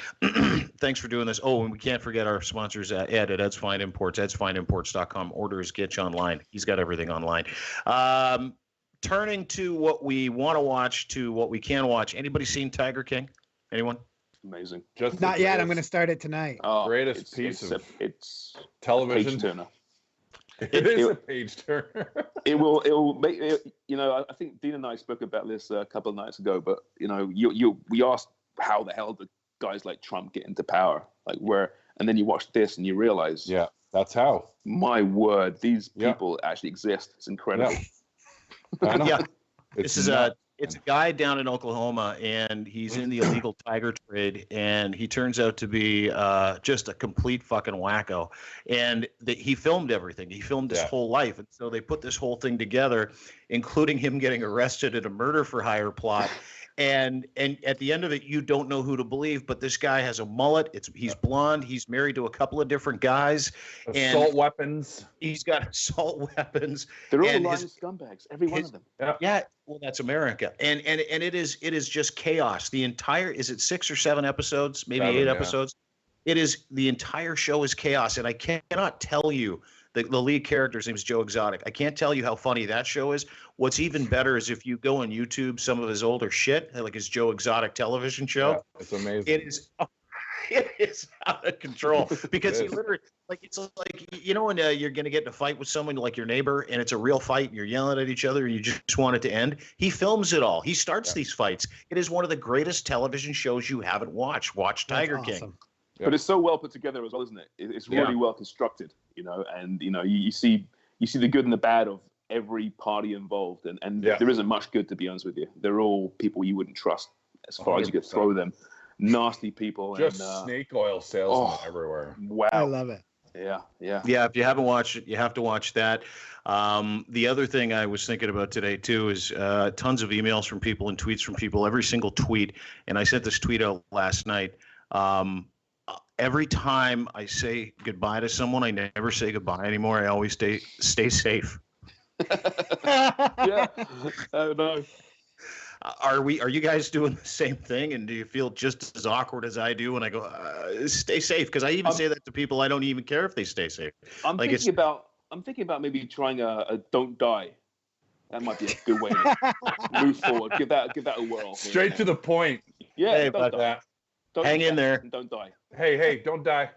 Thanks for doing this. Oh, and we can't forget our sponsors, Ed at Ed's Fine Imports, edsfineimports.com. Order his Gitch online. He's got everything online. Turning to what we want to watch to what we can watch. Anybody seen Tiger King? Anyone? Amazing. Just not yet. I'm going to start it tonight. Greatest piece of television. It is a page turner. It will make it, I think Dean and I spoke about this a couple of nights ago, but we asked how the hell did guys like Trump get into power? Like where, and then you watch this and you realize, that's how. My word, these people actually exist. It's incredible. I know. It's a guy down in Oklahoma, and he's in the illegal tiger trade, and he turns out to be just a complete fucking wacko. And he filmed everything. He filmed his whole life, and so they put this whole thing together, including him getting arrested in a murder for hire plot. And at the end of it, you don't know who to believe, but this guy has a mullet. He's blonde. He's married to a couple of different guys. Assault weapons. He's got assault weapons. They're all lying scumbags, every one of them. Yeah. Well, that's America. And it is just chaos. The entire, is it 6 or 7 episodes, maybe 8 episodes? It is, the entire show is chaos. And I cannot tell you The lead character's name is Joe Exotic. I can't tell you how funny that show is. What's even better is if you go on YouTube, some of his older shit, like his Joe Exotic television show. Yeah, it's amazing. It is out of control because he literally, like, it's like, you know, when you're going to get in a fight with someone like your neighbor and it's a real fight and you're yelling at each other and you just want it to end. He films it all. He starts these fights. It is one of the greatest television shows you haven't watched. Watch Tiger King. Yeah. But it's so well put together as well, isn't it? It's really well constructed, you know, and, you know, you see the good and the bad of every party involved. And there isn't much good, to be honest with you. They're all people you wouldn't trust as far 100%. As you could throw them. Nasty people. Just snake oil salesmen everywhere. Wow. I love it. Yeah. If you haven't watched it, you have to watch that. The other thing I was thinking about today, too, is tons of emails from people and tweets from people, every single tweet. And I sent this tweet out last night. Every time I say goodbye to someone, I never say goodbye anymore. I always stay safe. Yeah. Oh, no. Are you guys doing the same thing? And do you feel just as awkward as I do when I go, stay safe? Because I even say that to people I don't even care if they stay safe. I'm thinking about maybe trying a don't die. That might be a good way to move forward. Give that a whirl. Straight to the point. Yeah, hey, don't die. Hang in there. And don't die. Hey, don't die.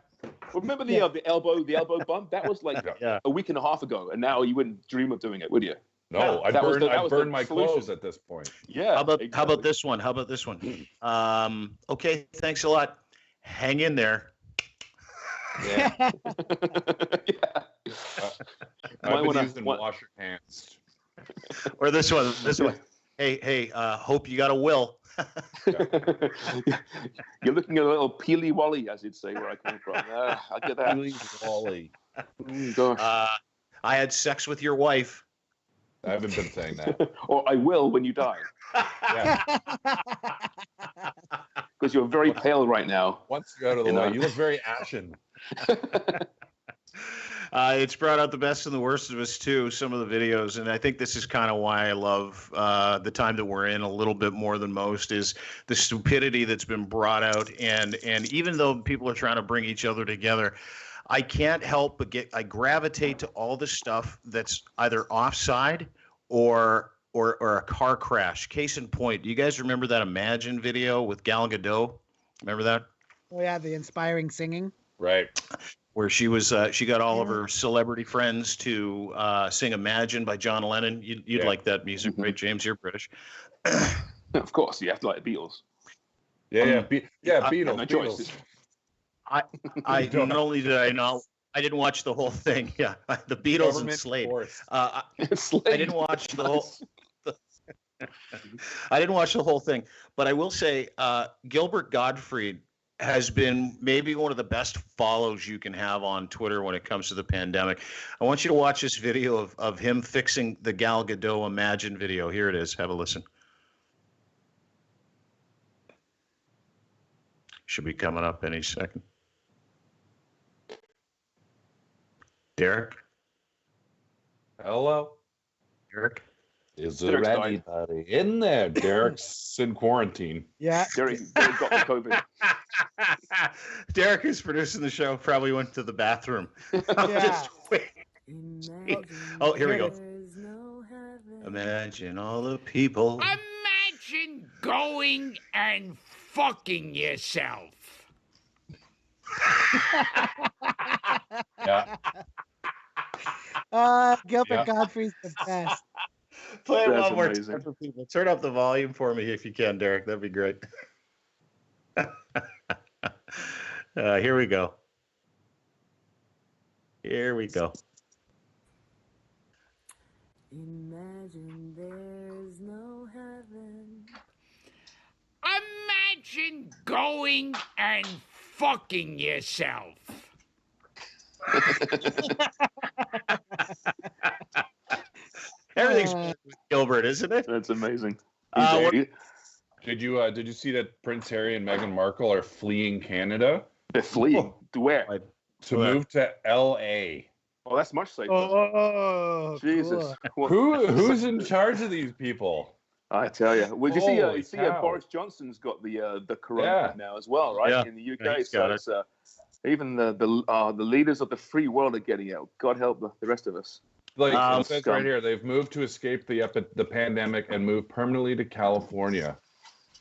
Remember the elbow bump? That was like a week and a half ago, and now you wouldn't dream of doing it, would you? No, I'd burn my clothes at this point. Yeah. How about this one? Okay, thanks a lot. Hang in there. Yeah. I've been using wash your hands. Or this one. Hey, hope you got a will. You're looking at a little peely wally, as you'd say, where I come from. I get that. Peely wally. Gosh. I had sex with your wife. I haven't been saying that. Or I will when you die. Yeah. Because you're very pale right now. Once you go out of the way, you look very ashen. It's brought out the best and the worst of us, too, some of the videos. And I think this is kind of why I love the time that we're in a little bit more than most, is the stupidity that's been brought out. And even though people are trying to bring each other together, I can't help but I gravitate to all the stuff that's either offside or a car crash. Case in point, do you guys remember that Imagine video with Gal Gadot? Remember that? Oh yeah, the inspiring singing. Right. Where she got all of her celebrity friends to sing Imagine by John Lennon. You'd like that music, right, James? You're British. Of course, you have to like the Beatles. Beatles. I not only did I not, I didn't watch the whole thing. Yeah, the Beatles and Slade. I didn't watch the whole. I didn't watch the whole thing, but I will say Gilbert Gottfried has been maybe one of the best follows you can have on Twitter when it comes to the pandemic. I want you to watch this video of him fixing the Gal Gadot Imagine video. Here it is. Have a listen. Should be coming up any second. Derek? Hello? Derek? Is there anybody in there? Derek's in quarantine. Yeah. Derek got the COVID. Derek, who's producing the show, probably went to the bathroom. Just wait. Oh, here we go. Imagine all the people. Imagine going and fucking yourself. Yeah. Gilbert Gottfried's the best. Play it one more time for people. Turn up the volume for me if you can, Derek. That'd be great. Here we go. Imagine there's no heaven. Imagine going and fucking yourself. Everything's with Gilbert, isn't it? That's amazing. Did you see that Prince Harry and Meghan Markle are fleeing Canada? They're fleeing to where? To move to L.A. Oh, that's much safer. Oh, Jesus! Cool. Who's in charge of these people? I tell you. Well, you see, Boris Johnson's got the corona now as well, right? Yeah. In the UK, yeah, so Even the leaders of the free world are getting out. God help the rest of us. Like it says right here, they've moved to escape the pandemic and moved permanently to California.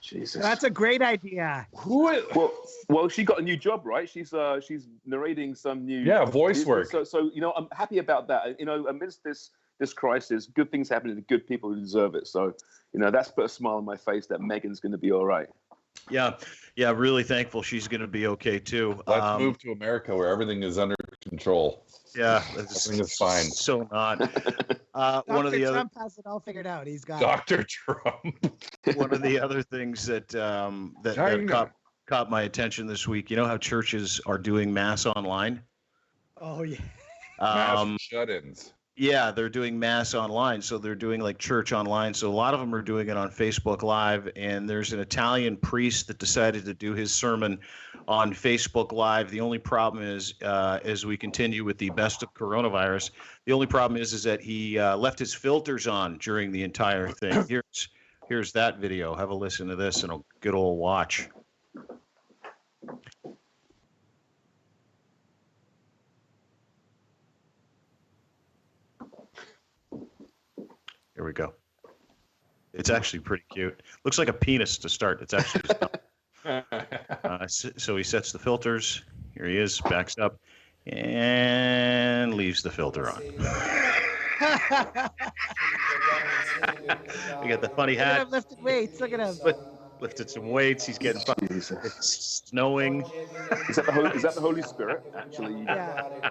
Jesus, that's a great idea. Well, she got a new job, right? She's narrating some new voice work. So I'm happy about that. Amidst this crisis, good things happen to good people who deserve it. So that's put a smile on my face that Megan's going to be all right. Yeah, really thankful she's going to be okay too. Let's move to America where everything is under control. Yeah, everything is fine. So not. One of the Trump has it all figured out. He's got Dr. Trump. One of the other things that caught my attention this week. You know how churches are doing mass online? Oh yeah. Mass shut-ins. Yeah, they're doing mass online. So they're doing like church online. So a lot of them are doing it on Facebook Live. And there's an Italian priest that decided to do his sermon on Facebook Live. The only problem is, as we continue with the best of coronavirus, the only problem is that he left his filters on during the entire thing. Here's that video. Have a listen to this and a good old watch. Here we go. It's actually pretty cute. Looks like a penis to start. It's actually so he sets the filters. Here he is, backs up, and leaves the filter on. We got the funny hat. Look at him lifted weights. Look at him. Lifted some weights. He's getting it's snowing. Is that the Holy Spirit? Actually, yeah.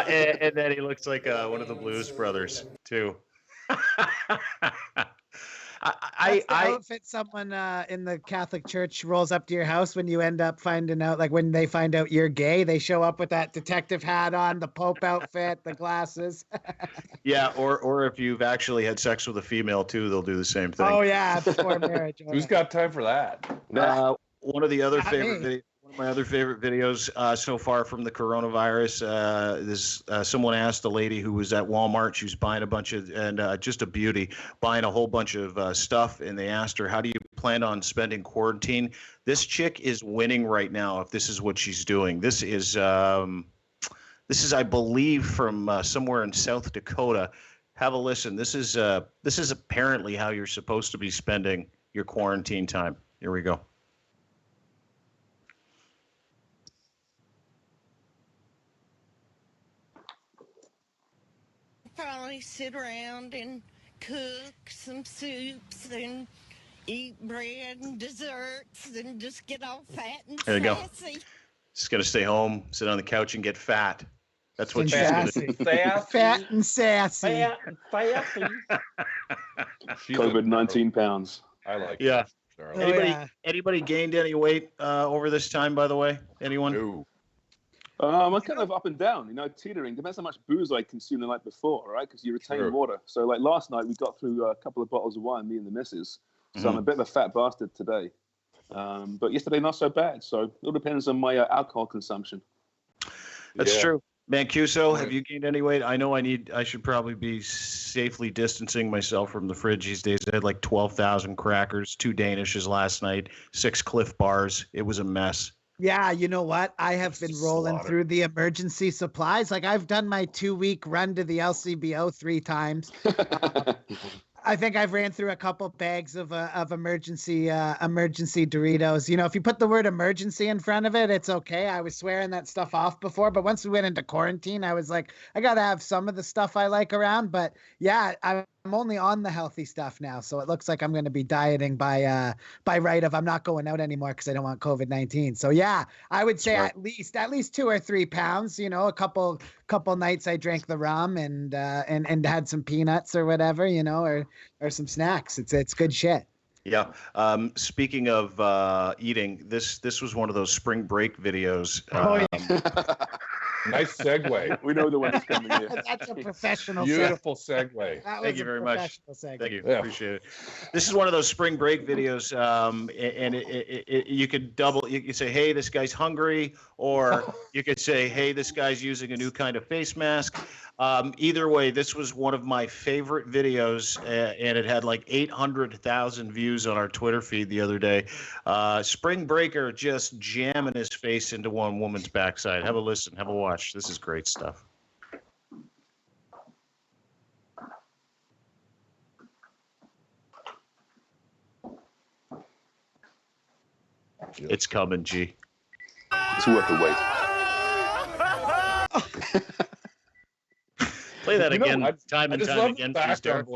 And then he looks like one of the Blues Brothers too. That's the outfit someone in the Catholic Church rolls up to your house when you end up finding out, like when they find out you're gay, they show up with that detective hat on, the Pope outfit, the glasses. Yeah, or if you've actually had sex with a female too, they'll do the same thing. Oh yeah, before marriage. Who's got time for that? One of my other favorite videos so far from the coronavirus. Someone asked a lady who was at Walmart. She was buying a bunch of, and just a beauty, buying a whole bunch of stuff. And they asked her, "How do you plan on spending quarantine?" This chick is winning right now. If this is what she's doing, this is, I believe, from somewhere in South Dakota. Have a listen. This is apparently how you're supposed to be spending your quarantine time. Here we go. Probably sit around and cook some soups and eat bread and desserts and just get all fat and there you go. sassy. Just gonna stay home, sit on the couch, and get fat. That's what she's gonna do. Fat and sassy. Fat and sassy. COVID 19 pounds. I like yeah. It. Anybody gained any weight over this time? By the way, anyone? No. I'm kind of up and down, teetering. Depends how much booze I consumed the night before, right? Because you retain water. So, like last night, we got through a couple of bottles of wine, me and the missus. So I'm a bit of a fat bastard today. But yesterday, not so bad. So it all depends on my alcohol consumption. That's true. Mancuso, have you gained any weight? I know I should probably be safely distancing myself from the fridge these days. I had like 12,000 crackers, 2 Danishes last night, 6 Cliff Bars. It was a mess. Yeah, you know what? I have been rolling through the emergency supplies. Like I've done my 2-week run to the LCBO 3 times. I think I've ran through a couple bags of emergency Doritos. If you put the word emergency in front of it, it's okay. I was swearing that stuff off before, but once we went into quarantine, I was like, I got to have some of the stuff I like around. But yeah, I'm only on the healthy stuff now. So it looks like I'm going to be dieting by right of I'm not going out anymore because I don't want COVID-19. So yeah, I would say at least 2 or 3 pounds, a couple nights I drank the rum and had some peanuts or whatever, or some snacks. It's good shit. Yeah. Speaking of eating, this was one of those spring break videos. Nice segue. We know the one that's coming here. That's a professional beautiful segue. Thank you very much. Thank you. Yeah. Appreciate it. This is one of those spring break videos, and you could you could say, hey, this guy's hungry, or you could say, hey, this guy's using a new kind of face mask. Either way, this was one of my favorite videos, and it had like 800,000 views on our Twitter feed the other day. Spring Breaker just jamming his face into one woman's backside. Have a listen. Have a watch. This is great stuff. It's coming, G. It's worth the wait. Play that again, time and time again, please, Derek.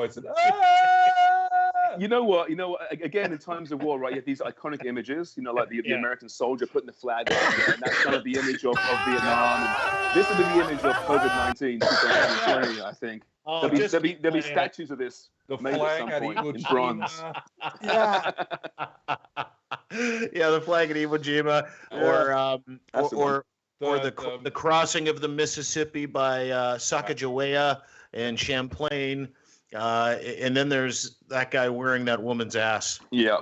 You know what? Again, in times of war, right? You have these iconic images. Like the American soldier putting the flag up, and that's kind of the image of Vietnam. And this will be the image of COVID-19 2020, I think. Oh, there'll be statues of this made at some point in bronze. Yeah. Yeah, the flag at Iwo Jima, or the crossing of the Mississippi by Sacagawea and Champlain, and then there's that guy wearing that woman's ass. Yeah,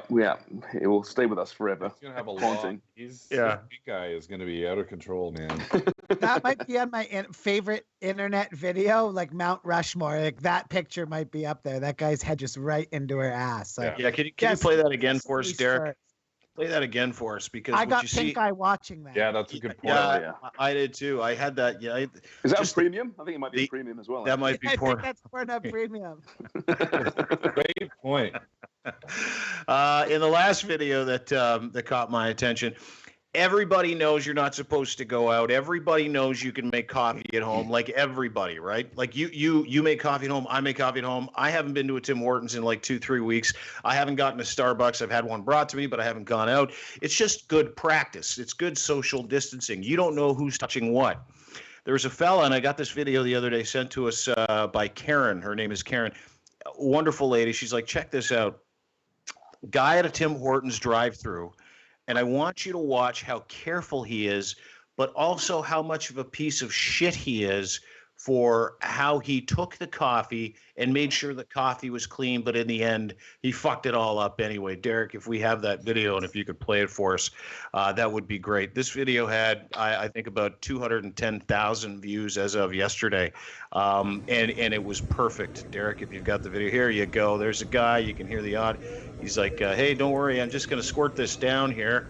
it will stay with us forever. He's gonna have a haunting. That guy is gonna be out of control, man. That might be on my favorite internet video, like Mount Rushmore. Like that picture might be up there. That guy's head just right into her ass. Like, yeah. Can you play that again for us, Derek? Play that again for us, because I got pink eye watching that. Yeah, that's a good point. Yeah, I did too. I had that. Yeah. Is that premium? I think it might be premium as well. That might be I think that's Pornhub Premium. Great point. In the last video that caught my attention, everybody knows you're not supposed to go out. Everybody knows you can make coffee at home. Like everybody, right? Like you make coffee at home. I make coffee at home. I haven't been to a Tim Hortons in like 2-3 weeks. I haven't gotten a Starbucks. I've had one brought to me, but I haven't gone out. It's just good practice. It's good social distancing. You don't know who's touching what. There was a fella, and I got this video the other day sent to us by Karen. Her name is Karen. Wonderful lady. She's like, check this out. Guy at a Tim Hortons drive-through. And I want you to watch how careful he is, but also how much of a piece of shit he is for how he took the coffee and made sure the coffee was clean. But in the end, he fucked it all up anyway. Derek, if we have that video and if you could play it for us, that would be great. This video had, I think, about 210,000 views as of yesterday. And it was perfect. Derek, if you've got the video, here you go. There's a guy. You can hear the odd. He's like, hey, don't worry. I'm just going to squirt this down here.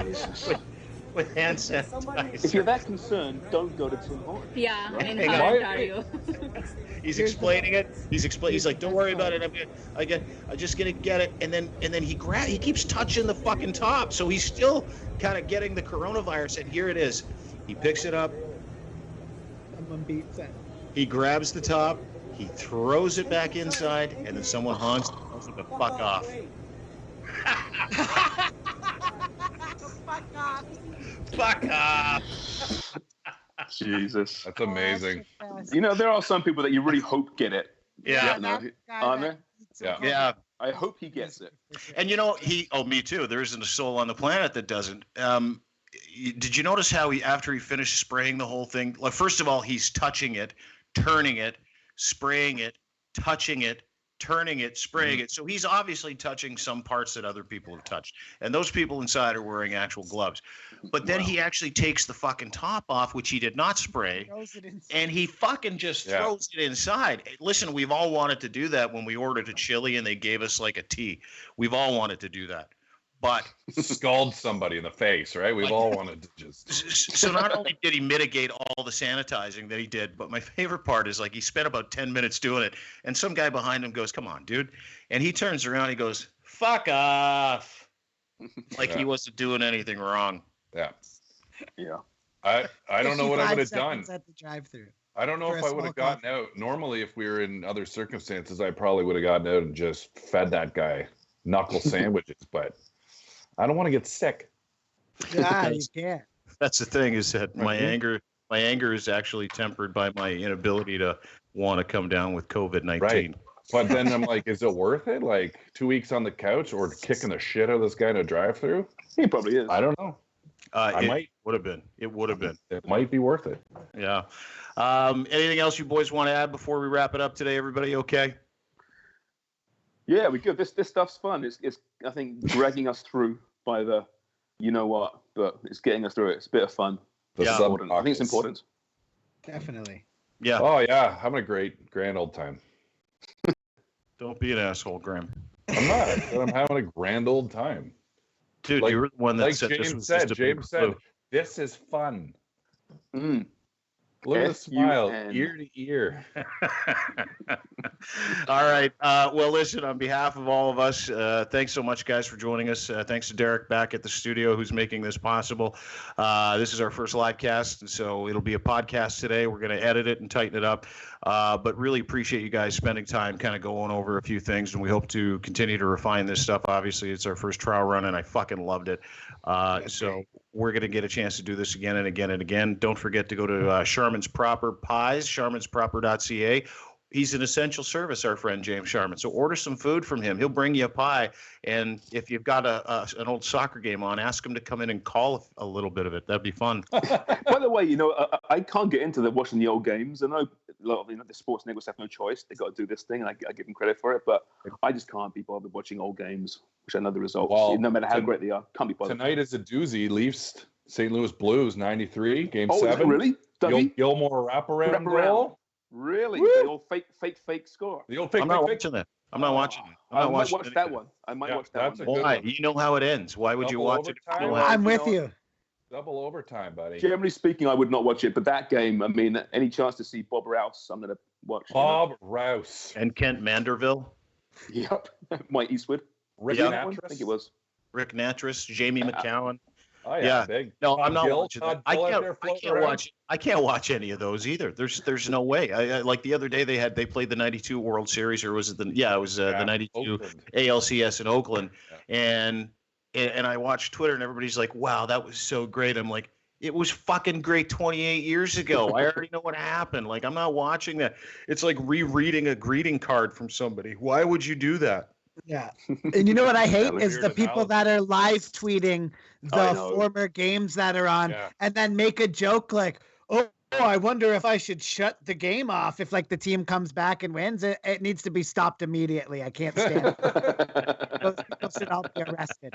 Jesus. With hand sanitizer. If you're that concerned, don't go to Tim Hortons. Yeah, right? in Ontario. He's explaining it. He's like, don't worry about it. I'm just gonna get it. And then he keeps touching the fucking top, so he's still kind of getting the coronavirus. And here it is. He picks it up. Someone beats it. He grabs the top. He throws it back inside, and then someone honks and tells him to fuck off. Fuck off. Fuck off. Jesus. That's amazing. There are some people that you really hope get it. Yeah. Aren't there? Yeah. I hope he gets it. And me too. There isn't a soul on the planet that doesn't. Did you notice how after he finished spraying the whole thing, like, first of all, he's touching it, turning it, spraying it, touching it, turning it, spraying it. So he's obviously touching some parts that other people have touched. And those people inside are wearing actual gloves. But then he actually takes the fucking top off, which he did not spray, and he fucking just throws it inside. Listen, we've all wanted to do that when we ordered a chili and they gave us like a tea. We've all wanted to do that. But scald somebody in the face, right? We've all wanted to just. So not only did he mitigate all the sanitizing that he did, but my favorite part is, like, he spent about 10 minutes doing it, and some guy behind him goes, "Come on, dude," and he turns around, he goes, "Fuck off," like he wasn't doing anything wrong. Yeah. Yeah. I don't know what I would have done at the drive-through. I don't know if I would have gotten out. Normally, if we were in other circumstances, I probably would have gotten out and just fed that guy knuckle sandwiches, but I don't want to get sick. Yeah, you can't. That's the thing, is that my anger is actually tempered by my inability to want to come down with COVID-19. Right. But then I'm like, is it worth it? Like 2 weeks on the couch or kicking the shit out of this guy in a drive-through? He probably is. I don't know. It would have been. It might be worth it. Yeah. Anything else you boys want to add before we wrap it up today? Everybody okay? Yeah, we good. This stuff's fun. It's I think dragging us through by the, but it's getting us through it. It's a bit of fun. Yeah. I think it's important. Definitely. Yeah. Oh yeah, having a grand old time. Don't be an asshole, Graham. I'm not. I'm having a grand old time. Dude, you were the one that like said James this was said. just a James said, "This is fun." Look at the smile, ear to ear. All right. Well, listen, on behalf of all of us, thanks so much, guys, for joining us. Thanks to Derek back at the studio who's making this possible. This is our first live cast, and so it'll be a podcast today. We're going to edit it and tighten it up. But really appreciate you guys spending time kind of going over a few things, and we hope to continue to refine this stuff. Obviously, it's our first trial run, and I fucking loved it. So we're going to get a chance to do this again and again and again. Don't forget to go to Sharman's Proper Pies, sharmansproper.ca. He's an essential service, our friend James Sharman. So order some food from him. He'll bring you a pie. And if you've got an old soccer game on, ask him to come in and call a little bit of it. That'd be fun. By the way, you know, I can't get into watching the old games. I know a lot of the sports networks have no choice. They've got to do this thing, and I give them credit for it. But I just can't be bothered watching old games, which I know the results. Well, no matter how great they are, can't be bothered. Tonight is a doozy. Leafs, St. Louis Blues, 93, Game 7. Oh, really? Gilmore wraparound goal. Really? The old fake score. The old fake. I'm not watching that. I'm not watching it. I might watch that one. I might watch that one. Why? You know how it ends. Why would you watch it? I'm with you. Double overtime, buddy. Generally speaking, I would not watch it, but that game, I mean, any chance to see Bob Rouse, I'm going to watch. Bob Rouse. And Kent Manderville. Yep. Mike Eastwood. Rick Natras. I think it was. Rick Natras, Jamie McCowan. Oh yeah, big. No, I'm not watching that. I can't watch any of those either. There's no way. I like the other day they played the 92 World Series, or was it the 92 Oakland. ALCS in Oakland. Yeah. And I watched Twitter and everybody's like, wow, that was so great. I'm like, it was fucking great 28 years ago. I already know what happened. Like, I'm not watching that. It's like rereading a greeting card from somebody. Why would you do that? Yeah. And you know what I hate is the people that are live tweeting the former games that are on and then make a joke like, oh, I wonder if I should shut the game off if like the team comes back and wins. It needs to be stopped immediately. I can't stand it. Those people should all be arrested.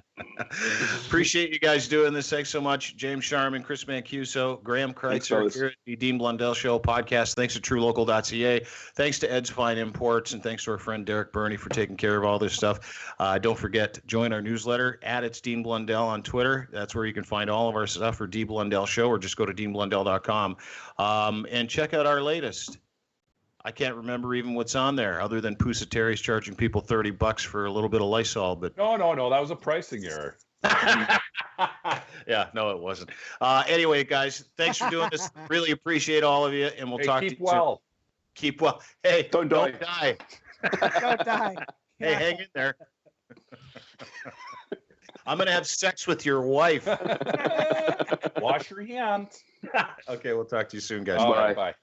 Appreciate you guys doing this. Thanks so much. James Sharman, Chris Mancuso, Graham Kreitzer here at the Dean Blundell Show podcast. Thanks to TrueLocal.ca. Thanks to Ed's Fine Imports, and thanks to our friend Derek Burney for taking care of all this stuff. Don't forget to join our newsletter at It's Dean Blundell on Twitter. That's where you can find all of our stuff for D Blundell Show, or just go to DeanBlundell.com. And check out our latest. I can't remember even what's on there, other than Pusa Terry's charging people $30 for a little bit of Lysol. But no, that was a pricing error. Yeah, no, it wasn't. Anyway, guys, thanks for doing this. Really appreciate all of you, and we'll talk to you soon. Keep well. Hey, don't die. Don't die. Hey, hang in there. I'm gonna have sex with your wife. Wash your hands. Okay, we'll talk to you soon, guys. Bye. Bye.